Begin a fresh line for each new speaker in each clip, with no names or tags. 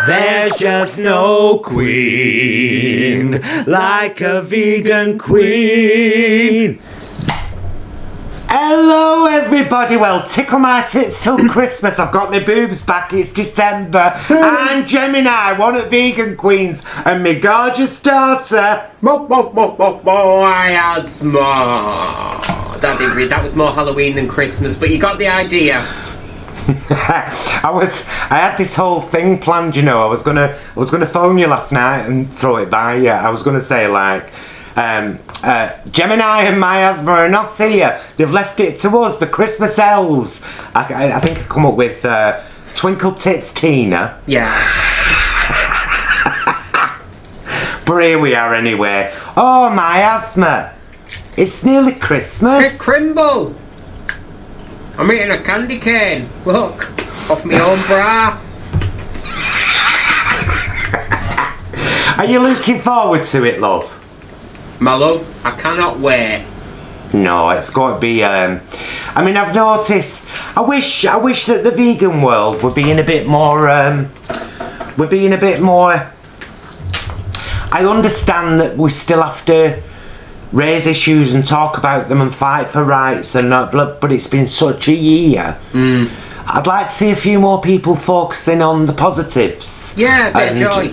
There's just no queen like a vegan queen.
Hello everybody, well tickle my tits till Christmas, I've got my boobs back, it's December. I'm Gemini, one of vegan queens, and my gorgeous daughter.
Miasma. That was more Halloween than Christmas, but you got the idea.
I had this whole thing planned, you know. I was gonna phone you last night and throw it by you. I was gonna say like, Gemini and Miasma are not here. They've left it to us, the Christmas elves. I think I come up with Twinkle Tits Tina.
Yeah.
But here we are anyway. Oh, Miasma, it's nearly Christmas.
Hey, Crimble. I'm eating a candy cane. Look, off my own bra.
Are you looking forward to it, love?
My love, I cannot wait.
No, it's going to be. I mean, I've noticed. I wish that the vegan world were being a bit more. I understand that we still have to raise issues and talk about them and fight for rights and not, but it's been such a year. I'd like to see a few more people focusing on the positives.
Yeah, a bit of joy.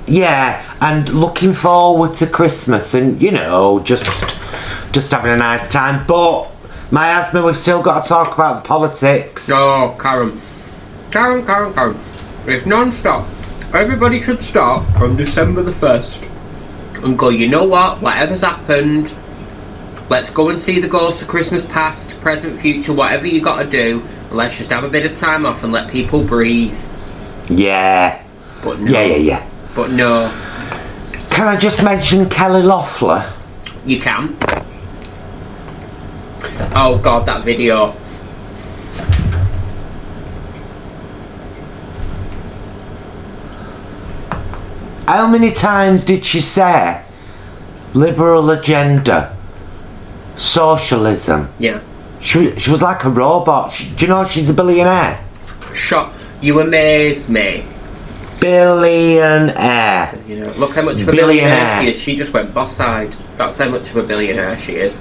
Yeah, and looking forward to Christmas and, you know, just having a nice time. But, Miasma, we've still got to talk about the politics.
Oh, Karen. It's non-stop. Everybody should start from December the 1st and go, you know what, whatever's happened, let's go and see the ghosts of Christmas past, present, future, whatever you got to do, and let's just have a bit of time off and let people breathe.
Yeah.
But no.
Yeah.
But no.
Can I just mention Kelly Loeffler?
You can. Oh God, that video.
How many times did she say liberal agenda, socialism?
Yeah.
She was like a robot. Do you know she's a billionaire?
Shock. You amaze me.
Billionaire.
You know, look how much of a billionaire she is. She just went boss-eyed. That's how much of a billionaire she is.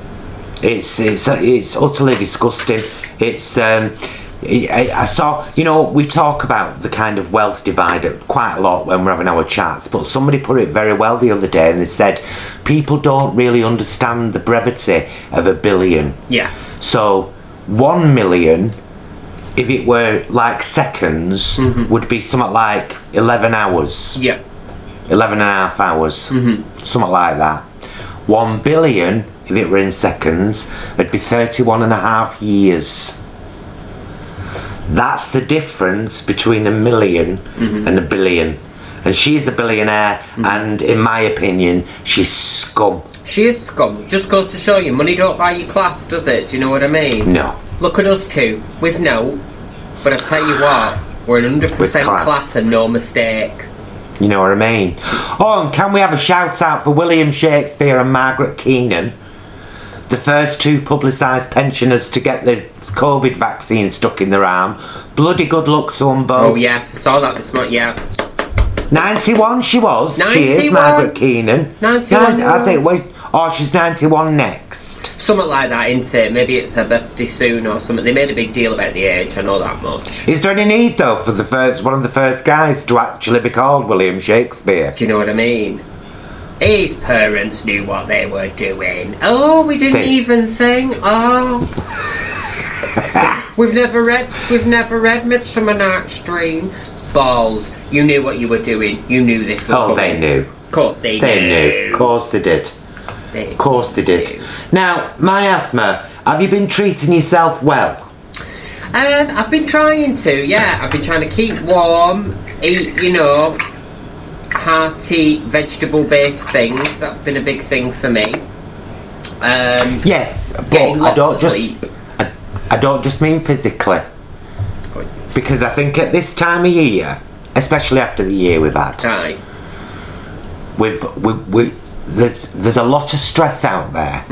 It's utterly disgusting. I saw, you know, we talk about the kind of wealth divide quite a lot when we're having our chats, but somebody put it very well the other day and they said people don't really understand the brevity of a billion.
Yeah.
So 1 million, if it were like seconds, would be something like 11 hours.
Yeah.
11 and a half hours. Something like that. 1 billion, if it were in seconds, it'd be 31 and a half years. That's the difference between a million and a billion. And she's a billionaire, and in my opinion, she's scum.
She is scum. Just goes to show you, money don't buy you class, does it? Do you know what I mean?
No.
Look at us two, with no, but I tell you what, we're an 100% class and no mistake.
You know what I mean? Oh, and can we have a shout out for William Shakespeare and Margaret Keenan, the first two publicised pensioners to get the COVID vaccine stuck in their arm. Bloody good luck to them both.
Oh yes, I saw that this morning, yeah.
91 she was.
91?
She is, Margaret Keenan.
91?
I think, she's 91 next.
Something like that, isn't it? Maybe it's her birthday soon or something. They made a big deal about the age, I know that much.
Is there any need though for one of the first guys to actually be called William Shakespeare?
Do you know what I mean? His parents knew what they were doing. Oh, we didn't even think. Oh. We've never read Midsummer Night's Dream. Balls. You knew what you were doing. You knew this was coming.
They knew.
Of course they knew.
They knew. Of course they did. Of course they did. Now, Miasma, have you been treating yourself well?
I've been trying to, yeah. I've been trying to keep warm, eat, you know, hearty, vegetable-based things. That's been a big thing for me.
Yes, but I don't just mean physically. Because I think at this time of year, especially after the year we've had, there's a lot of stress out there,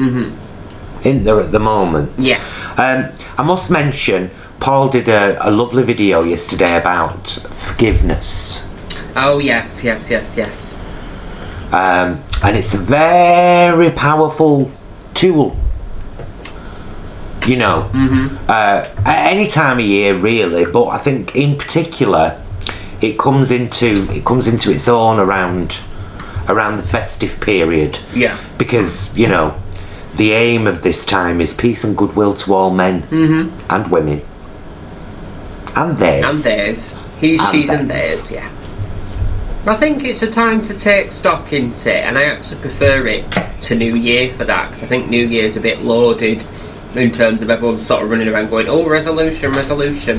isn't there, at the moment?
Yeah.
I must mention, Paul did a lovely video yesterday about forgiveness.
Oh yes.
And it's a very powerful tool. You know, at any time of year really, but I think in particular it comes into its own around the festive period.
Yeah.
Because, you know, the aim of this time is peace and goodwill to all men and women. And theirs.
And theirs. He, she's and theirs, yeah. I think it's a time to take stock into it, and I actually prefer it to New Year for that, because I think New Year's a bit loaded in terms of everyone sort of running around going, oh, resolution,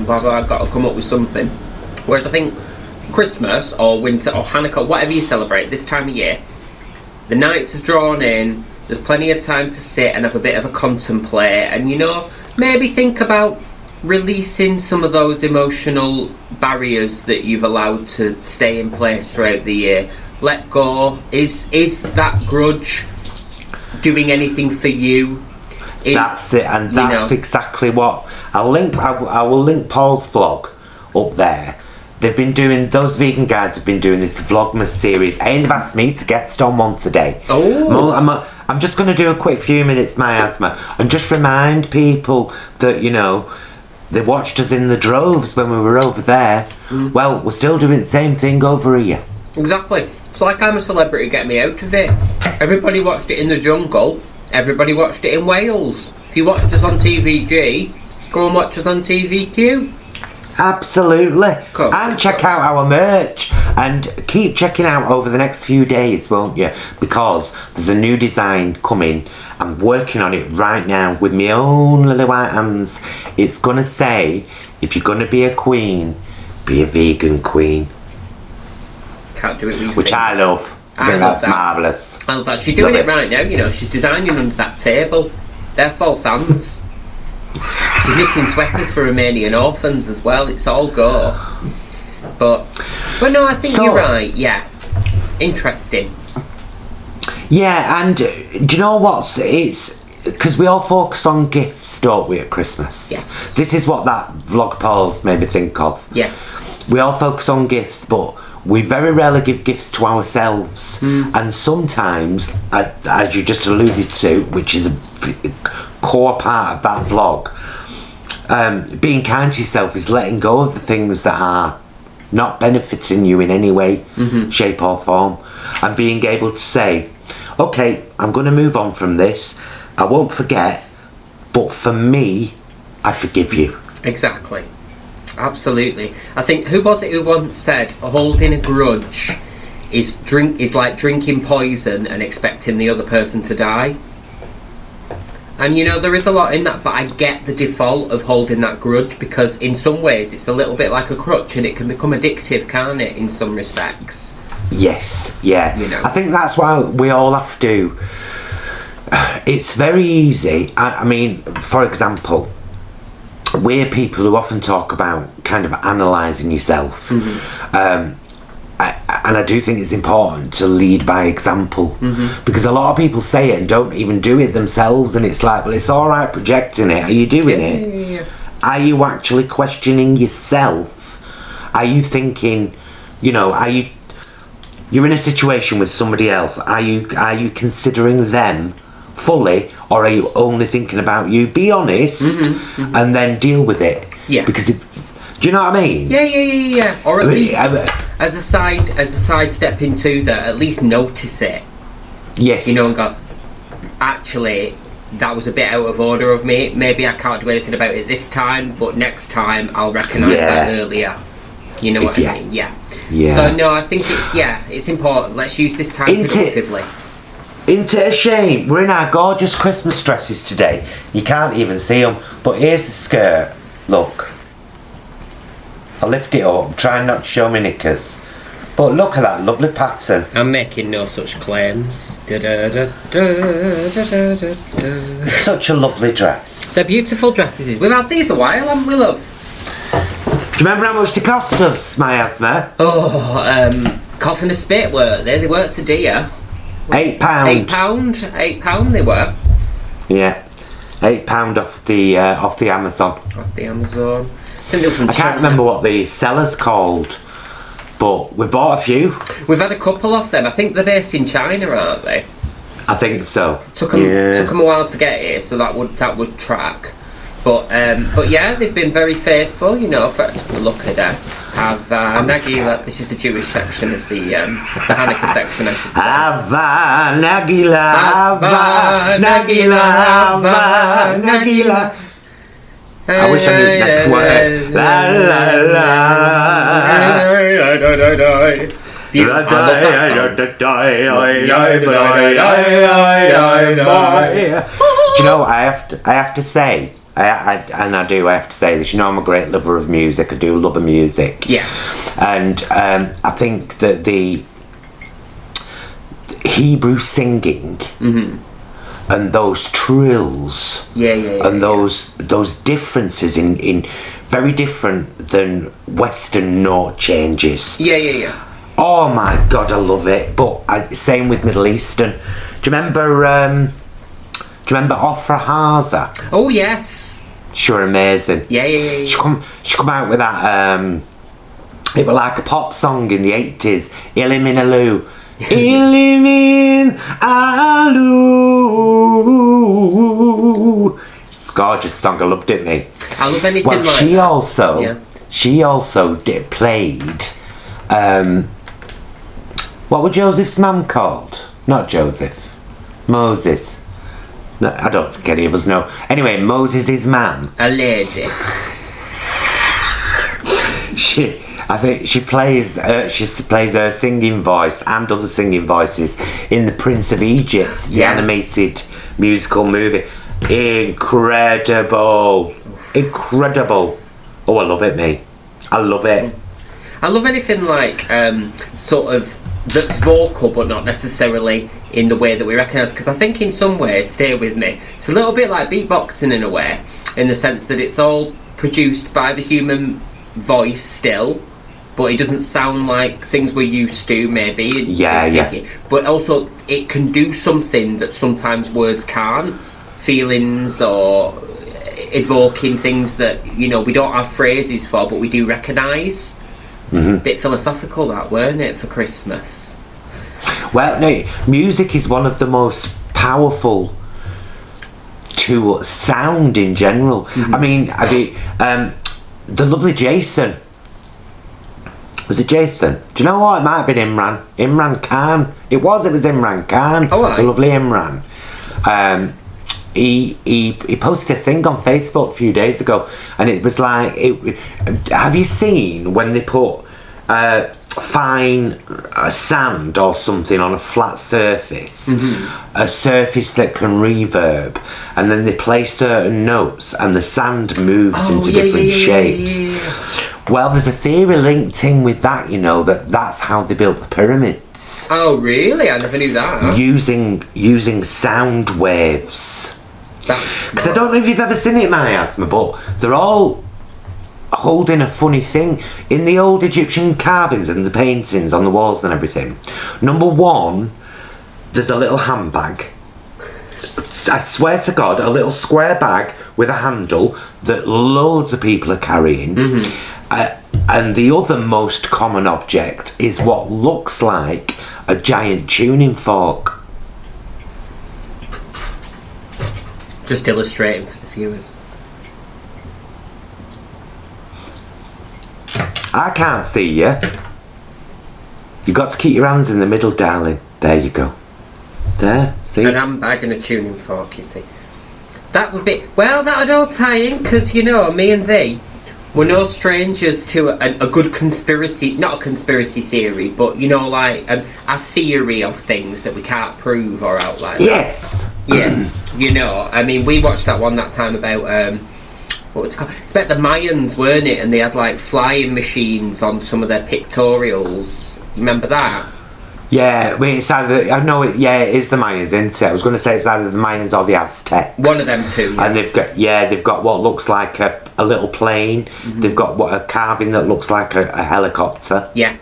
blah, blah, I've got to come up with something. Whereas I think Christmas or winter or Hanukkah, whatever you celebrate this time of year, the nights have drawn in, there's plenty of time to sit and have a bit of a contemplate, and, you know, maybe think about releasing some of those emotional barriers that you've allowed to stay in place throughout the year. Let go. Is that grudge doing anything for you?
That's it, and that's exactly what I will link Paul's vlog up there. They've been doing, those vegan guys have been doing this Vlogmas series, and they've asked me to guest on once a day.
Oh.
I'm just going to do a quick few minutes miasma and just remind people that, you know, they watched us in the droves when we were over there. Well, we're still doing the same thing over here.
Exactly. It's like I'm a celebrity, get me out of it. Everybody watched it in the jungle. Everybody watched it in Wales. If you watched us on TVG, go and watch us on TVQ.
Absolutely. And check out our merch. And keep checking out over the next few days, won't you? Because there's a new design coming. I'm working on it right now with my own little white hands. It's gonna say, if you're gonna be a queen, be a vegan queen.
Can't do it with your
Which
fingers.
I love. I think that's marvellous.
I love that. She's doing it right now, you know. She's designing under that table. They're false hands. She's knitting sweaters for Romanian orphans as well. It's all go. But no, I think you're right. Yeah, interesting.
Yeah, and do you know what? It's because we all focus on gifts, don't we, at Christmas?
Yes.
This is what that vlog Paul's made me think of.
Yes.
We all focus on gifts, but we very rarely give gifts to ourselves. And sometimes, as you just alluded to, which is a core part of that vlog, being kind to yourself is letting go of the things that are not benefiting you in any way, shape or form, and being able to say, okay, I'm going to move on from this, I won't forget, but for me, I forgive you.
Exactly. Absolutely. I think, who was it who once said holding a grudge is like drinking poison and expecting the other person to die? And you know, there is a lot in that, but I get the default of holding that grudge, because in some ways it's a little bit like a crutch and it can become addictive, can't it, in some respects?
Yes, yeah.
You know.
I think that's why we all have to. It's very easy. I mean, for example, we're people who often talk about kind of analysing yourself. And I do think it's important to lead by example, because a lot of people say it and don't even do it themselves, and it's like, well, it's all right projecting it. Are you doing it?
Yeah.
Are you actually questioning yourself? Are you thinking, you know, you're in a situation with somebody else, are you considering them fully, or are you only thinking about you? Be honest, and then deal with it.
Yeah.
Because do you know what I mean?
Yeah. Or at least as a side step into that, at least notice it.
Yes.
You know, and go, actually, that was a bit out of order of me. Maybe I can't do anything about it this time, but next time I'll recognise that earlier. You know what I mean? Yeah. So no, I think it's important. Let's use this time productively.
Isn't it a shame? We're in our gorgeous Christmas dresses today. You can't even see them. But here's the skirt. Look. I'll lift it up. I'm trying not to show my knickers. But look at that lovely pattern.
I'm making no such claims.
Such a lovely dress.
They're beautiful dresses. We've had these a while, haven't we, love?
Do you remember how much they cost us, miasma?
Oh, cough and a spit were they? They weren't so dear.
£8.
£8 they were.
Yeah. £8 off the Amazon.
Off the Amazon. I think they were from
I can't
China.
remember what the seller's called, but we bought a few.
We've had a couple of them. I think they're based in China, aren't they?
I think so.
Took them a while to get here, so that would track. But yeah, they've been very faithful. You know, for look at that. Have Nagila. This is the Jewish section of the Hanukkah section, I should say.
Hava Nagila, Hava Nagila, Hava Nagila. I wish I knew the next word. La la la.
I love that
Do you know what I have to say? I have to say this. You know, I'm a great lover of music. I do love the music.
Yeah.
And I think that the Hebrew singing and those trills and those differences in very different than Western note changes.
Yeah.
Oh my God, I love it. But same with Middle Eastern. Do you remember Ofra Haza?
Oh yes.
Sure, amazing.
Yeah.
She come out with that. It was like a pop song in the 80s. Ilimin Alu. Ilimin Alu. Gorgeous song. I loved it, mate.
I love anything like
she
that.
She also played. What was Joseph's mum called? Not Joseph. Moses. No, I don't think any of us know. Anyway, Moses' mum.
A lady.
I think she plays her singing voice and other singing voices in The Prince of Egypt, the animated musical movie. Incredible. Oh, I love it, mate. I love it.
I love anything like sort of that's vocal but not necessarily in the way that we recognise, because I think in some ways, stay with me, it's a little bit like beatboxing in a way, in the sense that it's all produced by the human voice still, but it doesn't sound like things we're used to maybe.
Yeah.
But also it can do something that sometimes words can't, feelings or evoking things that, you know, we don't have phrases for but we do recognise. Bit philosophical that, weren't it, for Christmas?
Well, no, music is one of the most powerful to sound in general. I mean, the lovely Jason. Was it Jason? Do you know what? It might have been Imran. Imran Khan. It was Imran Khan.
Oh, right.
The lovely Imran. He posted a thing on Facebook a few days ago, and it was like, have you seen when they put fine sand or something on a flat surface, a surface that can reverb, and then they play certain notes and the sand moves into different shapes? Well, there's a theory linked in with that, you know, that's how they built the pyramids.
Oh really? I never knew that.
Using sound waves. Because I don't know if you've ever seen it, Miasma, but they're all holding a funny thing. In the old Egyptian carvings and the paintings on the walls and everything, number one, there's a little handbag. I swear to God, a little square bag with a handle that loads of people are carrying. And the other most common object is what looks like a giant tuning fork.
Just illustrating for the viewers.
I can't see you. You've got to keep your hands in the middle, darling. There you go. There, see?
An handbag and a tuning fork, you see. That would be... Well, that would all tie in, because, you know, me and thee, we're no strangers to a good conspiracy... Not a conspiracy theory, but, you know, like a theory of things that we can't prove or outline.
Yes.
Yeah, you know, I mean, we watched that one that time about, what was it called? It's about the Mayans, weren't it? And they had, like, flying machines on some of their pictorials. Remember that?
Yeah, it's either... I know it... Yeah, it is the Mayans, isn't it? I was going to say it's either the Mayans or the Aztecs.
One of them two, yeah.
And they've got what looks like a little plane. They've got a carving that looks like a helicopter.
Yeah.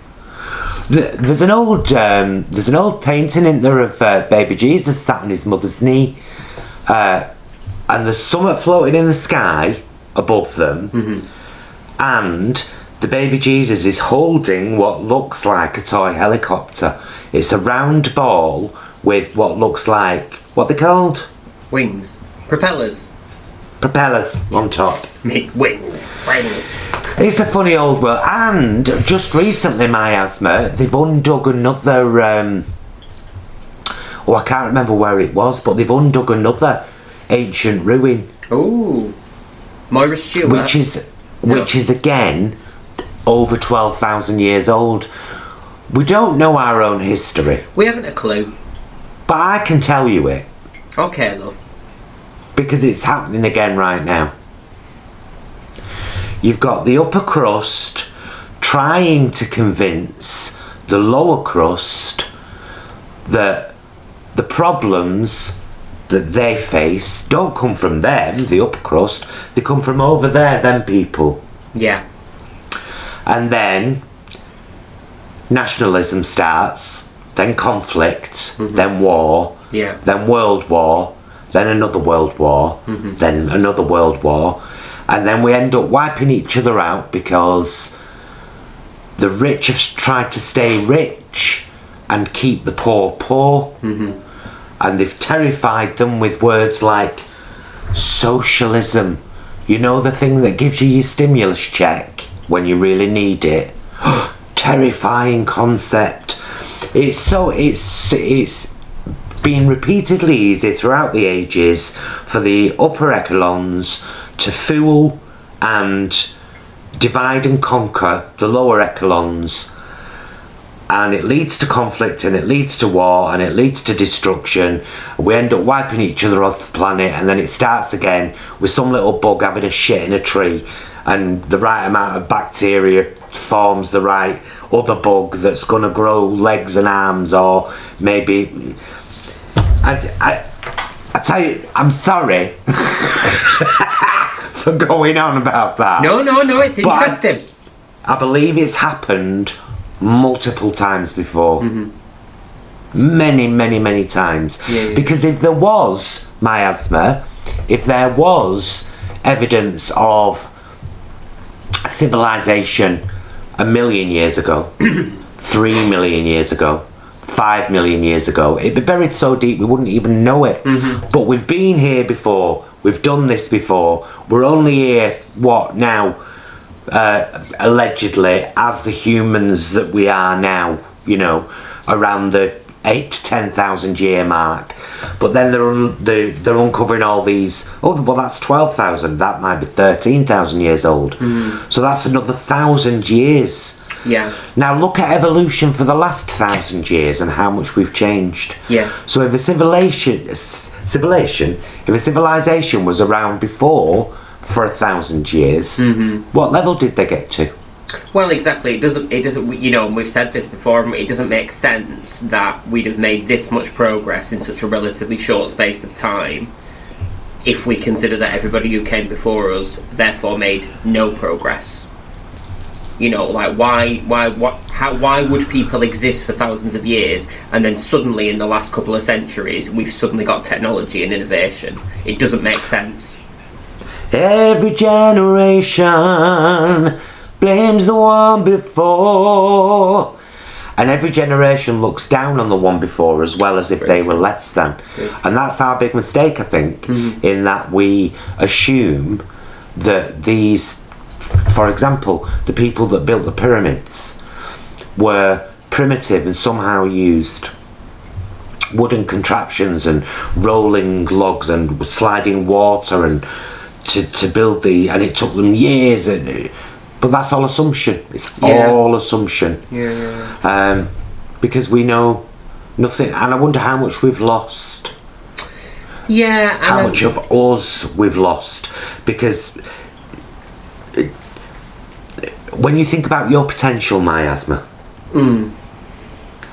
There's an old painting in there of baby Jesus sat on his mother's knee. and there's something floating in the sky above them, and the baby Jesus is holding what looks like a toy helicopter. It's a round ball with what looks like, what they called?
Wings. Propellers.
Propellers on top.
Wings. Wings.
It's a funny old world. And just recently, Miasma, they've undug another, I can't remember where it was, but they've undug another ancient ruin.
Ooh. Moira Stewart.
Which is again over 12,000 years old. We don't know our own history.
We haven't a clue.
But I can tell you it.
Okay, love.
Because it's happening again right now. You've got the upper crust trying to convince the lower crust that the problems that they face don't come from them, the upper crust, they come from over there, them people.
Yeah.
And then nationalism starts, then conflict, then war, then world war, then another world war, then another world war, and then we end up wiping each other out because the rich have tried to stay rich and keep the poor poor, and they've terrified them with words like socialism, you know, the thing that gives you your stimulus check when you really need it. Terrifying concept. It's been repeatedly easy throughout the ages for the upper echelons to fool and divide and conquer the lower echelons, and it leads to conflict, and it leads to war, and it leads to destruction. We end up wiping each other off the planet, and then it starts again with some little bug having a shit in a tree, and the right amount of bacteria forms the right other bug that's going to grow legs and arms, or maybe I tell you, I'm sorry for going on about that.
No, it's interesting.
I believe it's happened multiple times before. Many times.
Yeah.
Because if there was miasma, if there was evidence of civilization 1 million years ago, 3 million years ago, 5 million years ago, it'd be buried so deep we wouldn't even know it. But we've been here before, we've done this before, we're only here, what now, allegedly, as the humans that we are now, you know, around the 8 to 10,000 year mark. But then they're uncovering all these, oh well, that's 12,000, that might be 13,000 years old. So that's another 1,000 years.
Yeah.
Now look at evolution for the last 1,000 years and how much we've changed.
Yeah.
So if a civilization was around before for 1,000 years, what level did they get to?
Well, exactly. It doesn't. You know, and we've said this before. It doesn't make sense that we'd have made this much progress in such a relatively short space of time, if we consider that everybody who came before us therefore made no progress. You know, like why would people exist for thousands of years and then suddenly in the last couple of centuries we've suddenly got technology and innovation? It doesn't make sense.
Every generation blames the one before, and every generation looks down on the one before as well, as if they were less than. And that's our big mistake, I think, in that we assume that these, for example, the people that built the pyramids were primitive and somehow used wooden contraptions and rolling logs and sliding water and to build and it took them years, but that's all assumption. It's all assumption. Because we know nothing, and I wonder how much we've lost. How much of us we've lost, because when you think about your potential, miasma,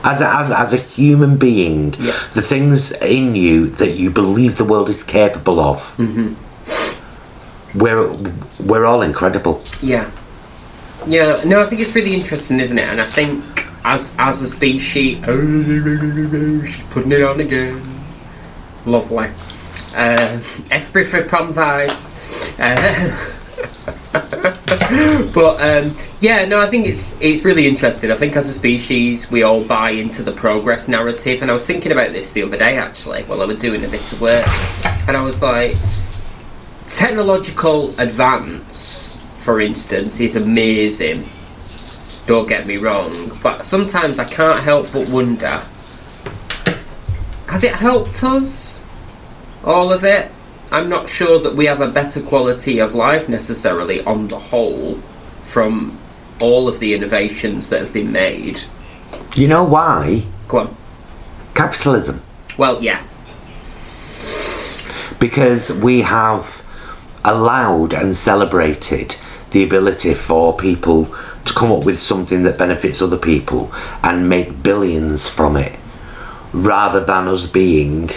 as a human being, the things in you that you believe the world is capable of, we're all incredible.
Yeah, no, I think it's really interesting, isn't it? And I think as a species, she's putting it on again. Lovely. Esprit for prom vibes. But yeah, no, I think it's really interesting. I think as a species we all buy into the progress narrative, and I was thinking about this the other day actually while I was doing a bit of work, and I was like, technological advance, for instance, is amazing, don't get me wrong, but sometimes I can't help but wonder, has it helped us, all of it? I'm not sure that we have a better quality of life necessarily on the whole from all of the innovations that have been made.
You know why?
Go on.
Capitalism.
Well, yeah.
Because we have allowed and celebrated the ability for people to come up with something that benefits other people and make billions from it, rather than us being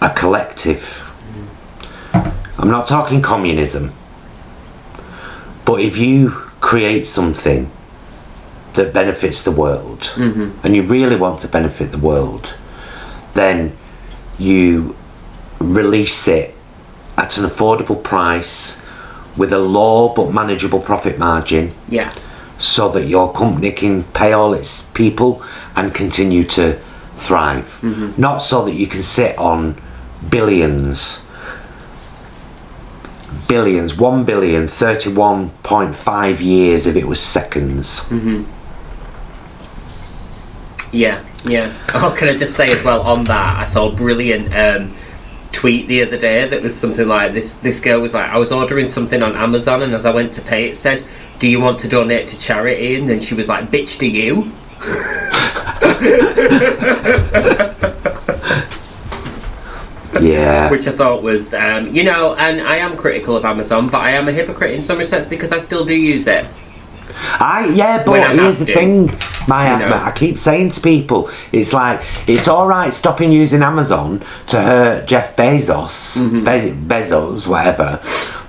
a collective. I'm not talking communism, but if you create something that benefits the world, and you really want to benefit the world, then you release it at an affordable price with a low but manageable profit margin,
Yeah.
so that your company can pay all its people and continue to thrive. Not so that you can sit on billions, 1 billion, 31.5 years if it was seconds.
Yeah. Oh, can I just say as well on that, I saw a brilliant tweet the other day that was something like this girl was like, I was ordering something on Amazon, and as I went to pay it said, do you want to donate to charity? And then she was like, bitch, do you?
Yeah.
Which I thought was, you know, and I am critical of Amazon, but I am a hypocrite in some respects because I still do use it.
But here's the thing, Miasma,
know.
I keep saying to people, it's like, it's alright stopping using Amazon to hurt Jeff Bezos, Bezos, whatever,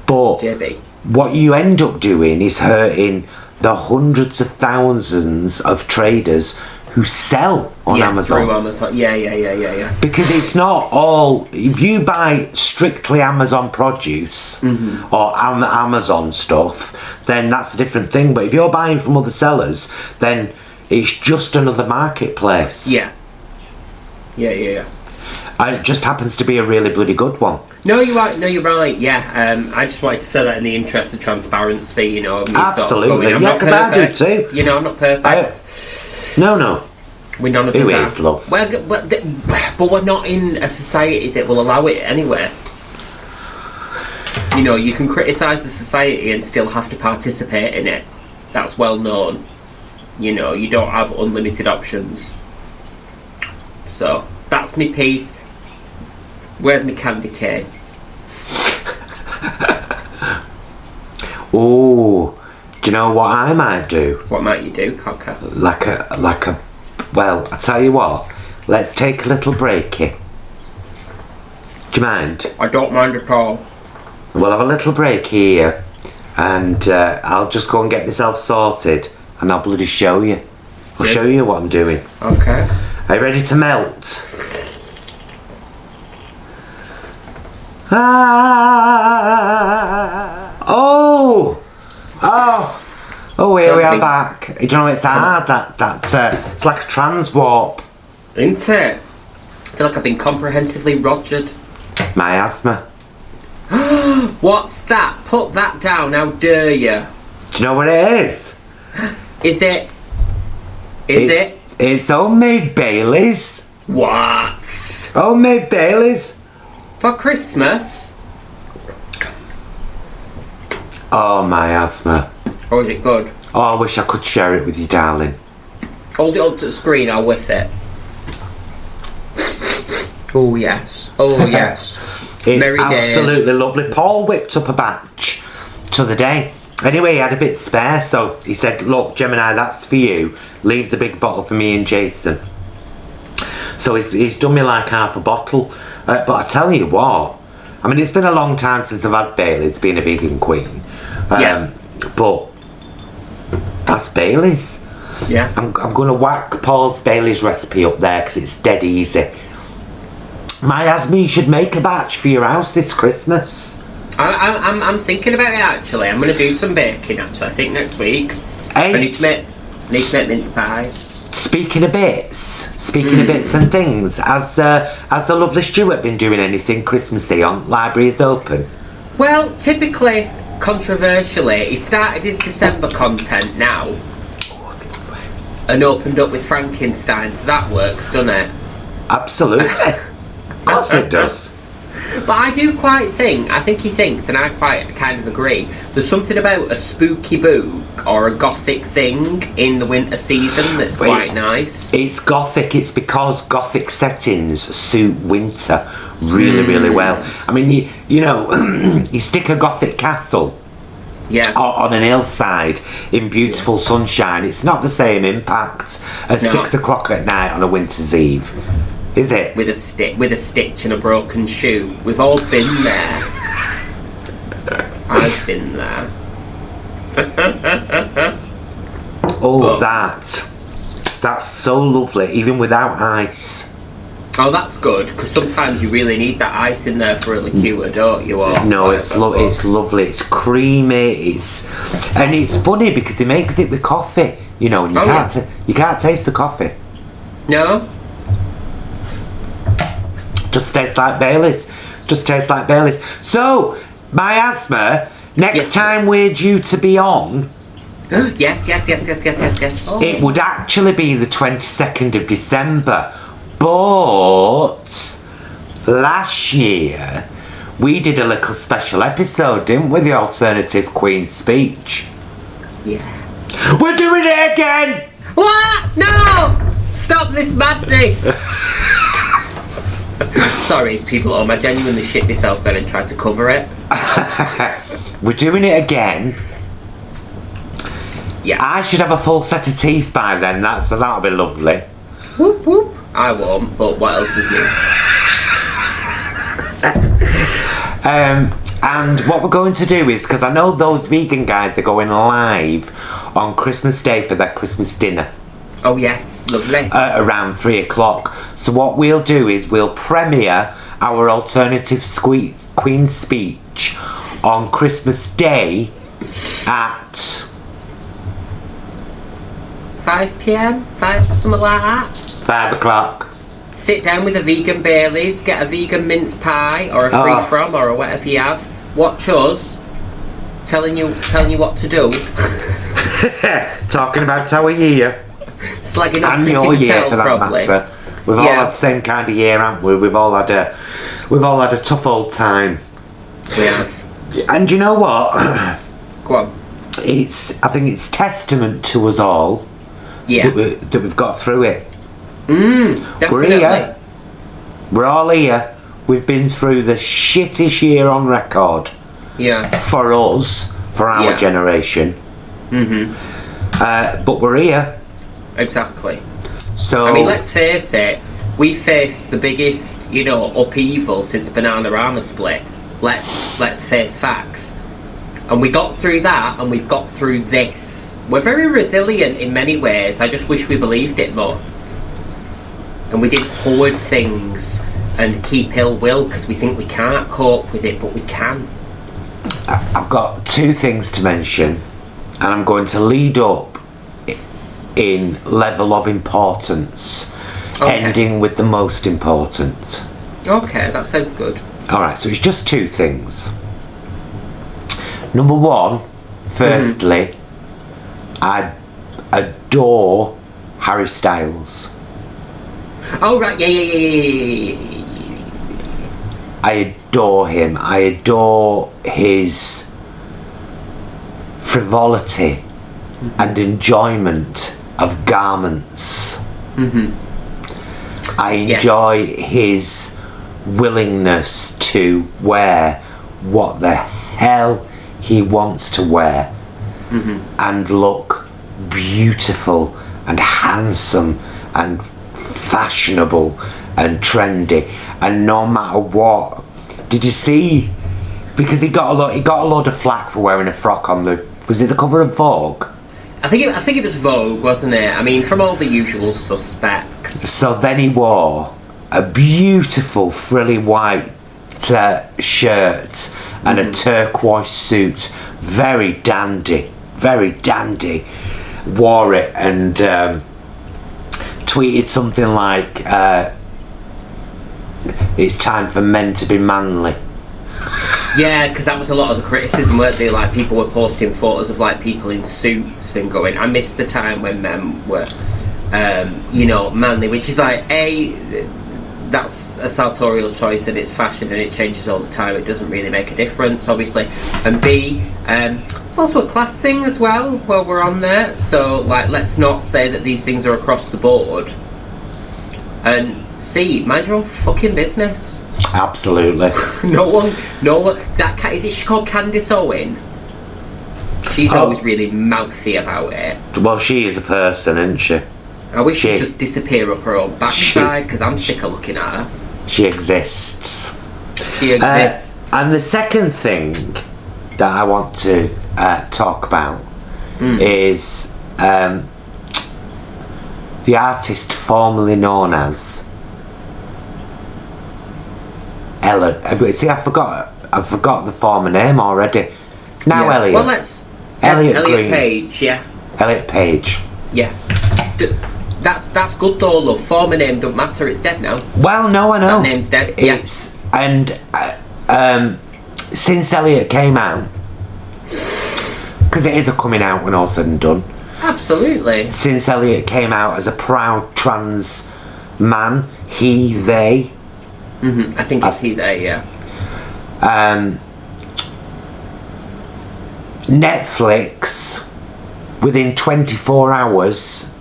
but
JB.
what you end up doing is hurting the hundreds of thousands of traders who sell on Amazon.
Through Amazon. Yeah.
Because it's not all, if you buy strictly Amazon produce or Amazon stuff, then that's a different thing. But if you're buying from other sellers, then it's just another marketplace.
Yeah.
And it just happens to be a really bloody good one.
No, you're right. Yeah, I just wanted to say that in the interest of transparency, you know. Me
Absolutely.
Sort of going,
Yeah, because I do too.
You know, I'm not perfect.
No.
We none of
Who
us
is,
are.
love?
Well, but we're not in a society that will allow it anyway. You know, you can criticise the society and still have to participate in it. That's well known. You know, you don't have unlimited options. So, that's me piece. Where's my candy cane?
Oh, do you know what I might do?
What might you do, Cocker?
Well, I tell you what, let's take a little break here. Do you mind?
I don't mind at all.
We'll have a little break here, and I'll just go and get myself sorted, and I'll bloody show you. I'll show you what I'm doing.
Okay.
Are you ready to melt? Oh, here we are back. Do you know it's hard? It's like a trans warp.
Isn't it? I feel like I've been comprehensively rogered.
Miasma.
What's that? Put that down, how dare you?
Do you know what it is?
Is it? Is it?
It's homemade Baileys.
What?
Homemade Baileys.
For Christmas?
Oh, Miasma.
Or is it good?
Oh, I wish I could share it with you, darling.
Hold it up to the screen, I'll whiff it. Oh yes. Oh yes.
It's
Merry days.
absolutely lovely. Paul whipped up a batch to the day. Anyway, he had a bit spare, so he said, look, Gemini, that's for you. Leave the big bottle for me and Jason. So he's done me like half a bottle. But I tell you what, I mean, it's been a long time since I've had Bailey's, being a vegan queen.
Yeah.
But that's Bailey's.
Yeah.
I'm going to whack Paul's Bailey's recipe up there because it's dead easy. Miasma, you should make a batch for your house this Christmas.
I'm thinking about it actually. I'm going to do some baking actually. I think next week. I need to make mince pies.
Speaking of bits and things, has the lovely Stuart been doing anything Christmassy on Libraries Open?
Well, typically, controversially, he started his December content now and opened up with Frankenstein, so that works, doesn't it?
Absolutely. Of course it does.
But I do quite think, he thinks, and I quite kind of agree, there's something about a spooky book or a gothic thing in the winter season that's quite nice.
It's gothic, it's because gothic settings suit winter really well. I mean, you know, you stick a gothic castle on an hillside in beautiful sunshine, it's not the same impact as 6 o'clock at night on a winter's eve. Is it?
With a stitch and a broken shoe. We've all been there. I've been there.
That's so lovely, even without ice.
Oh, that's good, because sometimes you really need that ice in there for a liqueur, don't you?
No, it's lovely. It's creamy. And it's funny because he makes it with coffee. You know, and you can't taste the coffee.
No.
Just tastes like Baileys. So, Miasma, next time we're due to be on.
Yes. Oh.
It would actually be the 22nd of December. But last year we did a little special episode, didn't we? The Alternative Queen's speech.
Yeah.
We're doing it again!
What? No! Stop this madness! Sorry, people at home, I genuinely shit myself then and tried to cover it.
We're doing it again.
Yeah.
I should have a full set of teeth by then, so that'll be lovely.
Whoop whoop. I won't, but what else is new?
And what we're going to do is, because I know those vegan guys are going live on Christmas Day for their Christmas dinner.
Oh yes, lovely.
Around 3 o'clock. So what we'll do is we'll premiere our Alternative Queen speech on Christmas Day at
5 p.m? 5, something like that?
5 o'clock.
Sit down with a vegan Baileys, get a vegan mince pie or a free from or whatever you have. Watch us telling you what to do.
Talking about our year.
Slagging off
and
Pretty
your year
Patel,
for that
probably.
matter. We've all had the same kind of year, haven't we? We've all had a tough old time.
We have.
And you know what?
Go on.
I think it's testament to us all that we've got through it.
Definitely.
We're here. We're all here. We've been through the shittest year on record.
Yeah.
For us, for our generation. But we're here.
Exactly.
So
I mean, let's face it. We faced the biggest, upheaval since Bananarama split. Let's face facts. And we got through that, and we've got through this. We're very resilient in many ways. I just wish we believed it more. And we didn't hoard things and keep ill will because we think we can't cope with it, but we can.
I've got 2 things to mention, and I'm going to lead up in level of importance, ending with the most important.
Okay, that sounds good.
Alright, so it's just 2 things. Number 1, firstly, I adore Harry Styles.
Oh, right, yeah.
I adore him. I adore his frivolity and enjoyment of garments. I enjoy his willingness to wear what the hell he wants to wear and look beautiful and handsome and fashionable and trendy, and no matter what. Did you see? Because he got a lot of flack for wearing a frock on was it the cover of Vogue?
I think it was Vogue, wasn't it? I mean, from all the usual suspects.
So then he wore a beautiful frilly white shirt and a turquoise suit. Very dandy. Wore it and tweeted something like, it's time for men to be manly.
Yeah, because that was a lot of the criticism, weren't they? Like, people were posting photos of like people in suits and going, I miss the time when men were manly, which is like, that's a sartorial choice and it's fashion and it changes all the time. It doesn't really make a difference, obviously. And B, it's also a class thing as well while we're on there. So, like, let's not say that these things are across the board. And C, mind your own fucking business.
Absolutely.
No one. That cat, is it? She's called Candice Owen. She's always really mouthy about it.
Well, she is a person, isn't she?
I wish she'd just disappear up her own backside, because I'm sick of looking at her.
She exists.
She exists.
And the second thing that I want to talk about is the artist formerly known as Ellen. See, I forgot the former name already. Now
Yeah.
Elliot.
Well, let's
Elliot Green.
Page. Yeah.
Elliot Page.
Yeah. That's good though, love. Former name don't matter. It's dead now.
Well, no, I know.
That name's dead.
It's and since Elliot came out, because it is a coming out when all's said and done.
Absolutely.
Since Elliot came out as a proud trans man, he, they.
I think it's he, they. Yeah.
Netflix, within 24 hours,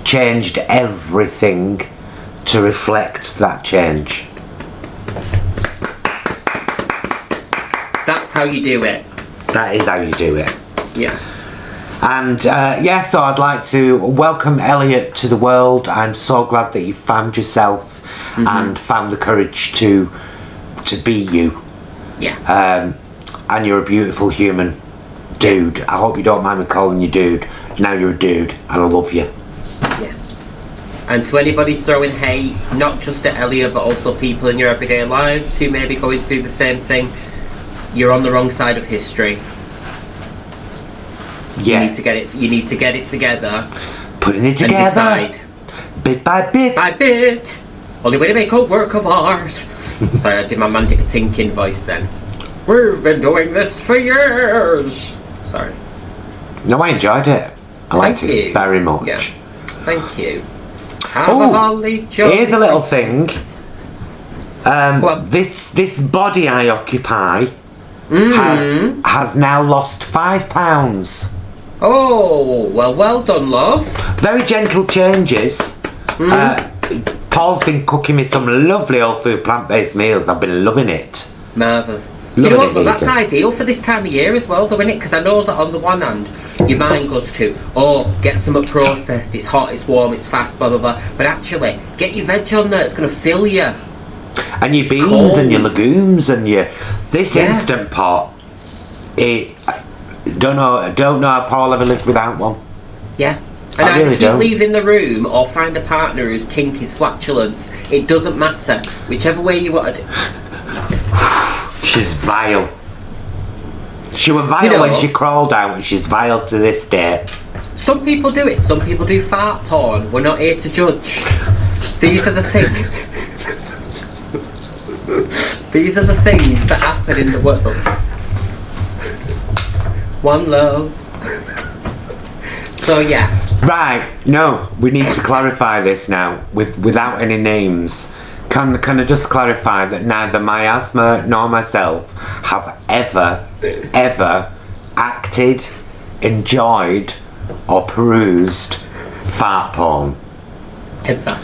changed everything to reflect that change.
That's how you do it.
That is how you do it.
Yeah.
And so I'd like to welcome Elliot to the world. I'm so glad that you found yourself and found the courage to be you.
Yeah.
And you're a beautiful human dude. I hope you don't mind me calling you dude. Now you're a dude and I love you.
Yeah. And to anybody throwing hate, not just at Elliot but also people in your everyday lives who may be going through the same thing, you're on the wrong side of history.
Yeah.
You need to get it together.
Putting it together.
And decide.
Bit by bit.
By bit. Only way to make a work of art. Sorry, I did my Mantic Tinkin voice then. We've been doing this for years. Sorry.
No, I enjoyed it. I liked it very much.
Yeah. Thank you. Have a holly jolly
here's a little
Christmas.
thing. This body I occupy has now lost £5.
Oh, well done, love.
Very gentle changes. Paul's been cooking me some lovely old food plant-based meals. I've been loving it.
Marvellous. Do you know what, though? That's ideal for this time of year as well, though, isn't it? Because I know that on the one hand, your mind goes to, get some processed, it's hot, it's warm, it's fast, blah, blah, blah. But actually, get your veg on there, it's going to fill you.
And your beans cold. And your legumes and your... This Instant Pot, don't know how Paul ever lived without one.
Yeah. And
I really
either keep leaving the room or find a partner whose kink is flatulence. It doesn't matter. Whichever way you want to do.
She's vile. She was vile when she crawled out and she's vile to this day.
Some people do it. Some people do fart porn. We're not here to judge. These are the things. These are the things that happen in the world. One love. So yeah. Right.
No, we need to clarify this now without any names. Can I just clarify that neither Miasma nor myself have ever acted, enjoyed, or perused fart porn.
Ever.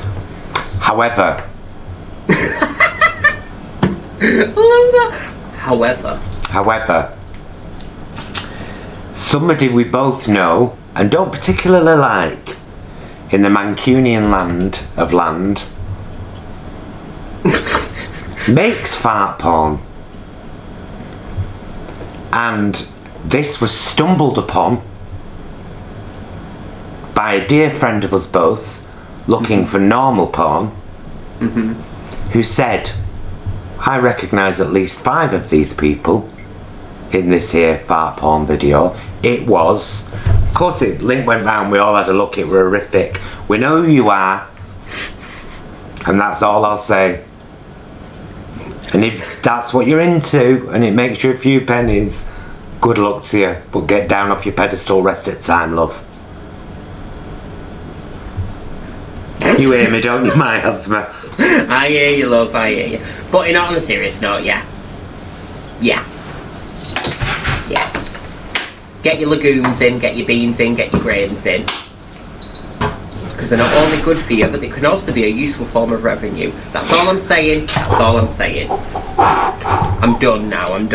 However.
I love that. However.
Somebody we both know and don't particularly like in the Mancunian land of land makes fart porn, and this was stumbled upon by a dear friend of us both looking for normal porn, who said, I recognise at least 5 of these people in this here fart porn video. It was, of course, it link went round, we all had a look, it were horrific. We know who you are, and that's all I'll say. And if that's what you're into and it makes you a few pennies, good luck to you, but get down off your pedestal, rest at time, love. You hear me, don't you, my husband?
I hear you, love, I hear you. But in on a serious note, yeah. Get your legumes in, get your beans in, get your grains in. Because they're not only good for you, but they can also be a useful form of revenue. That's all I'm saying, that's all I'm saying. I'm done now. I've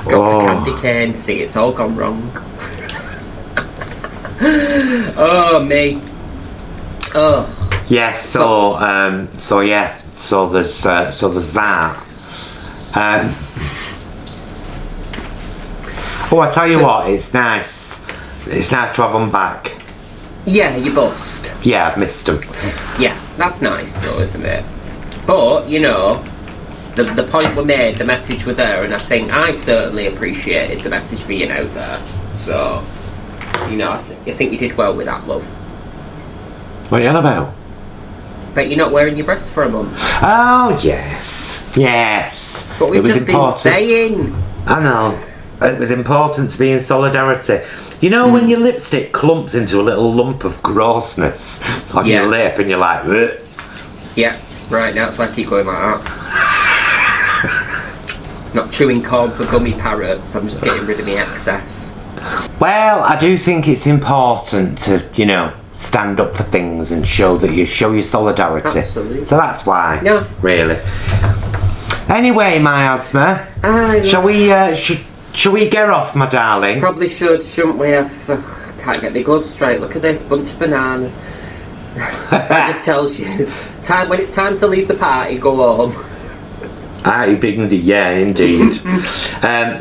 dropped a candy cane, see, it's all gone wrong. Oh, me. Oh.
Yes, so there's that. Oh, I tell you what, it's nice. It's nice to have them back.
Yeah, you bust.
Yeah, I've missed them.
Yeah, that's nice though, isn't it? But, you know, the point we made, the message were there, and I think I certainly appreciated the message being out there. So, you know, I think you did well with that, love.
What are you on about?
Bet you're not wearing your breasts for a month.
Oh, yes.
But we've just been saying.
I know. It was important to be in solidarity. You know when your lipstick clumps into a little lump of grossness on your lip and you're like, ugh.
Yeah, right, now that's why I keep going like that. Not chewing corn for gummy parrots, I'm just getting rid of my excess.
Well, I do think it's important to, you know, stand up for things and show your solidarity.
Absolutely.
So that's why, really. Anyway, my asthma, shall we get off, my darling?
Probably should, shouldn't we? Can't get my gloves straight. Look at this bunch of bananas. That just tells you when it's time to leave the party, go home.
Yeah, indeed.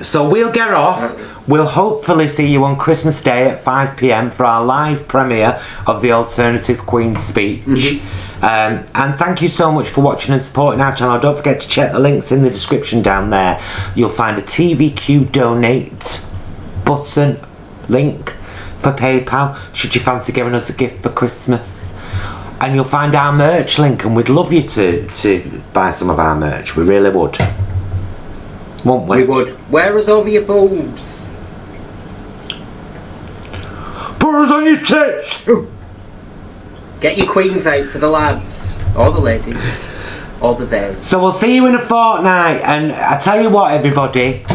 So we'll get off. We'll hopefully see you on Christmas Day at 5 PM for our live premiere of the Alternative Queen speech. And thank you so much for watching and supporting our channel. Don't forget to check the links in the description down there. You'll find a TVQ donate button link for PayPal should you fancy giving us a gift for Christmas. And you'll find our merch link, and we'd love you to buy some of our merch. We really would. Won't we?
We would. Wear us over your boobs.
Put us on your tits.
Get your queens out for the lads. Or the ladies. Or the theirs.
So we'll see you in a fortnight, and I tell you what, everybody,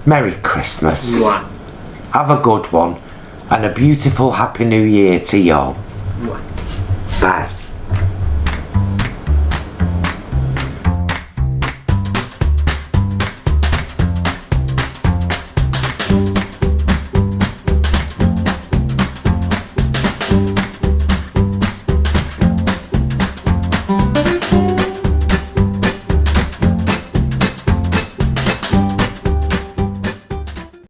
Merry Christmas.
Mwah.
Have a good one, and a beautiful Happy New Year to y'all.
Mwah.